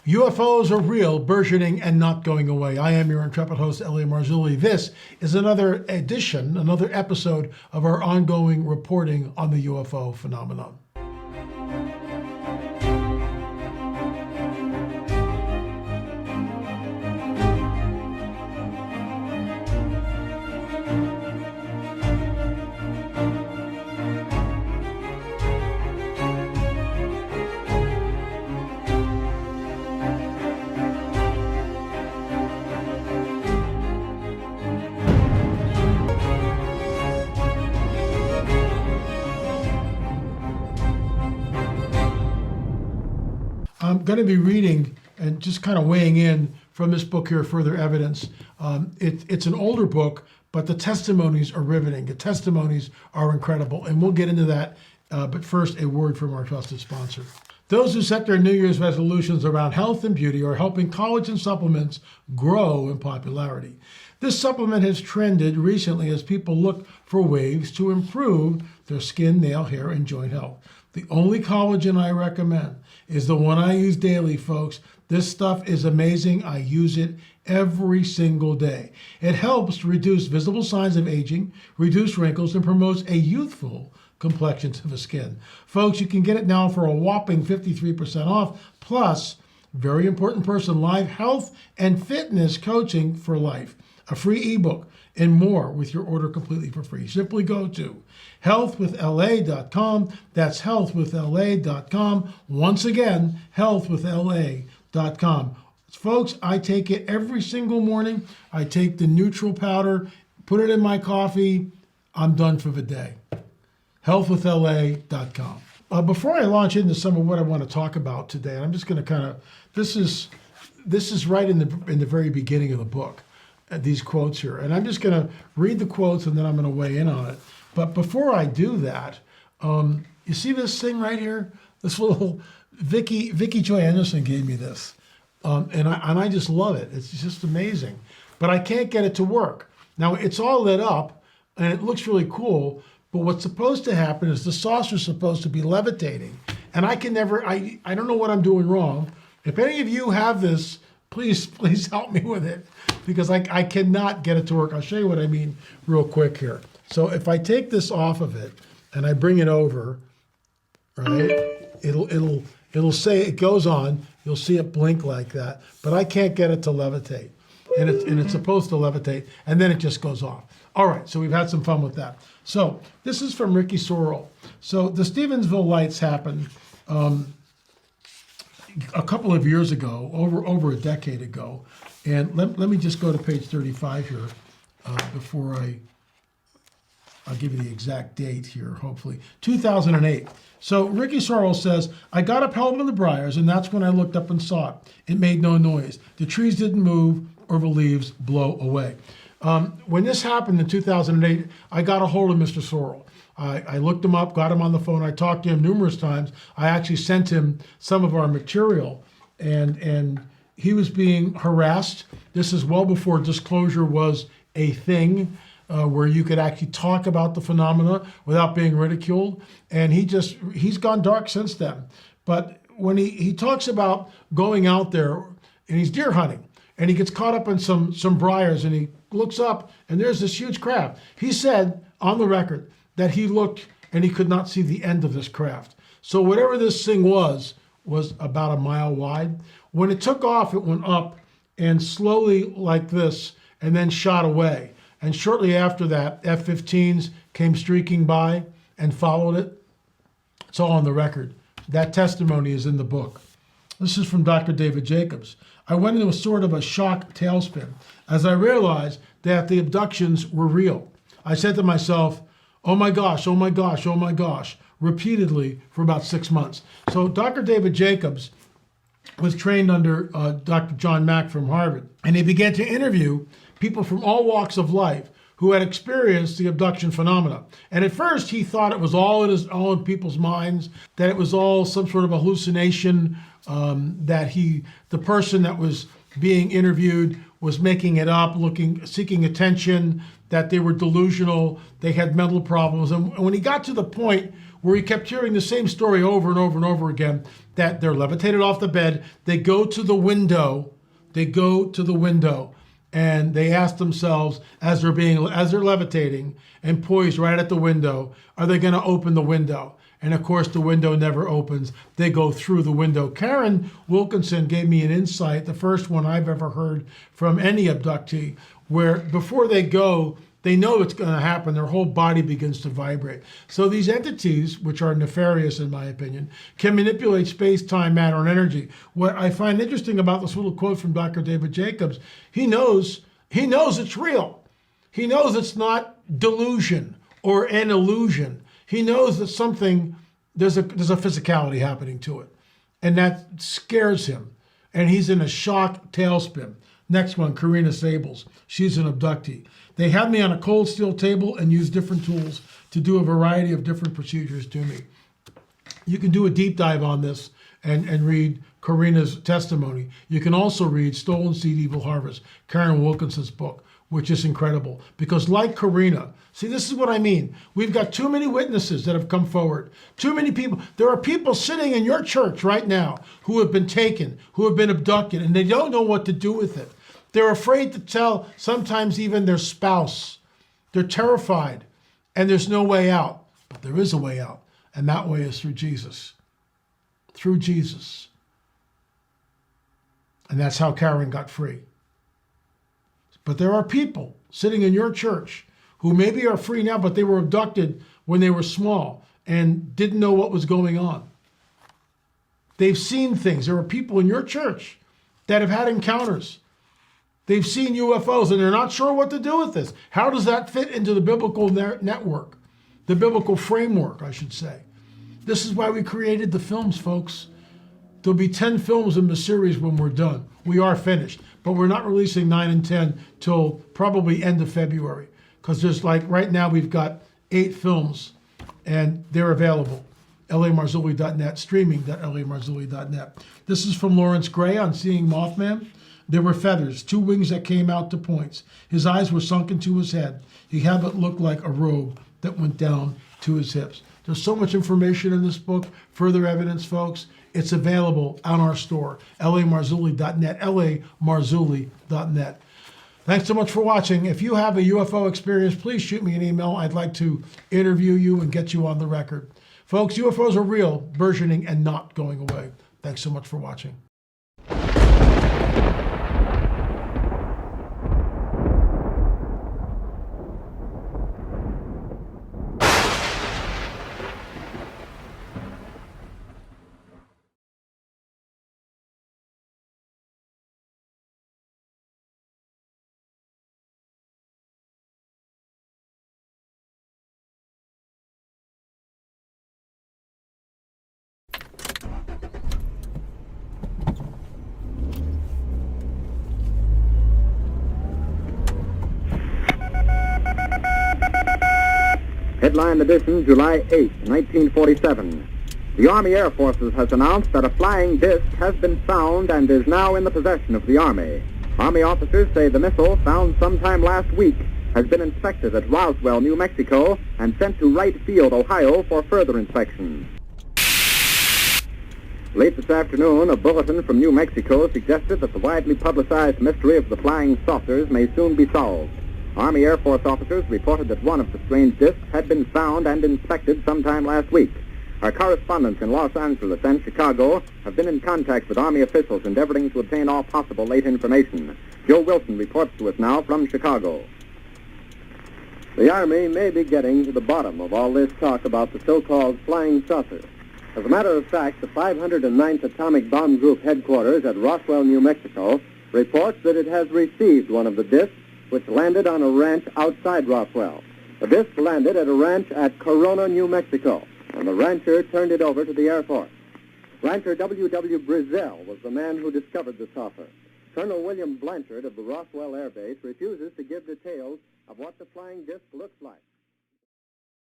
UFOs are real, burgeoning, and not going away. I am your intrepid host, Marzulli. This is another edition, another episode of our ongoing reporting on the UFO phenomenon. I'm going to be reading and just kind of weighing in from this book here, Further Evidence. It's an older book, but the testimonies are riveting. The testimonies are incredible, and we'll get into that. But first, a word from our trusted sponsor. Those who set their New Year's resolutions around health and beauty are helping collagen supplements grow in popularity. This supplement has trended recently as people look for ways to improve their skin, nail, hair, and joint health. The only collagen I recommend is the one I use daily, folks. This stuff is amazing. I use it every single day. It helps to reduce visible signs of aging, reduce wrinkles, and promotes a youthful complexion to the skin. Folks, you can get it now for a whopping 53% off, plus, very important person, live health and fitness coaching for life, a free ebook, and more with your order completely for free. Simply go to healthwithla.com. That's healthwithla.com. Once again, healthwithla.com. Folks, I take it every single morning. I take the neutral powder, put it in my coffee. I'm done for the day. healthwithla.com. Before I launch into some of what I want to talk about today, I'm just going to this is right in the very beginning of the book. These quotes here, and I'm just going to read the quotes and then I'm going to weigh in on it. But before I do that, you see this thing right here? This little Vicky Joy Anderson gave me this, and I just love it. It's just amazing, but I can't get it to work. Now it's all lit up and it looks really cool, but what's supposed to happen is the saucer's supposed to be levitating, and I can never. I don't know what I'm doing wrong. If any of you have this, please help me with it, because I cannot get it to work. I'll show you what I mean real quick here. So if I take this off of it and I bring it over, right, it'll say it goes on. You'll see it blink like that, but I can't get it to levitate, and it's supposed to levitate, and then it just goes off. All right, so we've had some fun with that. So this is from Ricky Sorrell. So the Stevensville lights happened a couple of years ago, over a decade ago, and let me just go to page 35 here before I'll give you the exact date here, hopefully. 2008. So Ricky Sorrell says, I got up held in the briars, and that's when I looked up and saw it. It made no noise. The trees didn't move or the leaves blow away. When this happened in 2008, I got a hold of Mr. Sorrell. I looked him up, got him on the phone. I talked to him numerous times. I actually sent him some of our material, and he was being harassed. This is well before disclosure was a thing, where you could actually talk about the phenomena without being ridiculed. And he's gone dark since then. But when he talks about going out there and he's deer hunting, and he gets caught up in some briars, and he looks up and there's this huge craft. He said on the record that he looked and he could not see the end of this craft. So whatever this thing was about a mile wide. When it took off, it went up and slowly like this and then shot away. And shortly after that, F-15s came streaking by and followed it. It's all on the record. That testimony is in the book. This is from Dr. David Jacobs. I went into a sort of a shock tailspin as I realized that the abductions were real. I said to myself, oh my gosh, oh my gosh, oh my gosh, repeatedly for about 6 months. So Dr. David Jacobs was trained under Dr. John Mack from Harvard, and he began to interview people from all walks of life who had experienced the abduction phenomena. And at first he thought it was all in people's minds, that it was all some sort of hallucination, that the person that was being interviewed was making it up, seeking attention, that they were delusional, they had mental problems. And when he got to the point where he kept hearing the same story over and over and over again, that they're levitated off the bed. They go to the window. And they ask themselves, as they're levitating and poised right at the window, are they going to open the window? And of course, the window never opens. They go through the window. Karen Wilkinson gave me an insight, the first one I've ever heard from any abductee, where before they go, they know it's going to happen. Their whole body begins to vibrate. So these entities, which are nefarious in my opinion, can manipulate space, time, matter, and energy. What I find interesting about this little quote from Dr. David Jacobs, he knows it's real. He knows it's not delusion or an illusion. He knows that there's a physicality happening to it. And that scares him. And he's in a shock tailspin. Next one, Karina Sables. She's an abductee. They had me on a cold steel table and used different tools to do a variety of different procedures to me. You can do a deep dive on this and read Karina's testimony. You can also read Stolen Seed, Evil Harvest, Karen Wilkinson's book, which is incredible. Because like Karina, see, this is what I mean. We've got too many witnesses that have come forward. Too many people. There are people sitting in your church right now who have been taken, who have been abducted, and they don't know what to do with it. They're afraid to tell sometimes even their spouse. They're terrified, and there's no way out. But there is a way out, and that way is through Jesus. Through Jesus. And that's how Karen got free. But there are people sitting in your church who maybe are free now, but they were abducted when they were small and didn't know what was going on. They've seen things. There are people in your church that have had encounters. They've seen UFOs and they're not sure what to do with this. How does that fit into the biblical network? The biblical framework, I should say. This is why we created the films, folks. There'll be 10 films in the series when we're done. We are finished, but we're not releasing 9 and 10 till probably end of February. Because there's right now we've got 8 films and they're available. LAMarzulli.net, streaming.LAMarzulli.net. This is from Lawrence Gray on Seeing Mothman. There were feathers, 2 wings that came out to points. His eyes were sunk into his head. He had what looked like a robe that went down to his hips. There's so much information in this book. Further evidence, folks. It's available on our store, LAMarzulli.net, LAMarzulli.net. Thanks so much for watching. If you have a UFO experience, please shoot me an email. I'd like to interview you and get you on the record. Folks, UFOs are real, burgeoning, and not going away. Thanks so much for watching. Headline edition, July 8, 1947. The Army Air Forces has announced that a flying disc has been found and is now in the possession of the Army. Army officers say the missile, found sometime last week, has been inspected at Roswell, New Mexico, and sent to Wright Field, Ohio, for further inspection. Late this afternoon, a bulletin from New Mexico suggested that the widely publicized mystery of the flying saucers may soon be solved. Army Air Force officers reported that one of the strange discs had been found and inspected sometime last week. Our correspondents in Los Angeles and Chicago have been in contact with Army officials endeavoring to obtain all possible late information. Joe Wilson reports to us now from Chicago. The Army may be getting to the bottom of all this talk about the so-called flying saucer. As a matter of fact, the 509th Atomic Bomb Group headquarters at Roswell, New Mexico, reports that it has received one of the discs which landed on a ranch outside Roswell. The disc landed at a ranch at Corona, New Mexico, and the rancher turned it over to the Air Force. Rancher W.W. Brizzell was the man who discovered the saucer. Colonel William Blanchard of the Roswell Air Base refuses to give details of what the flying disc looks like.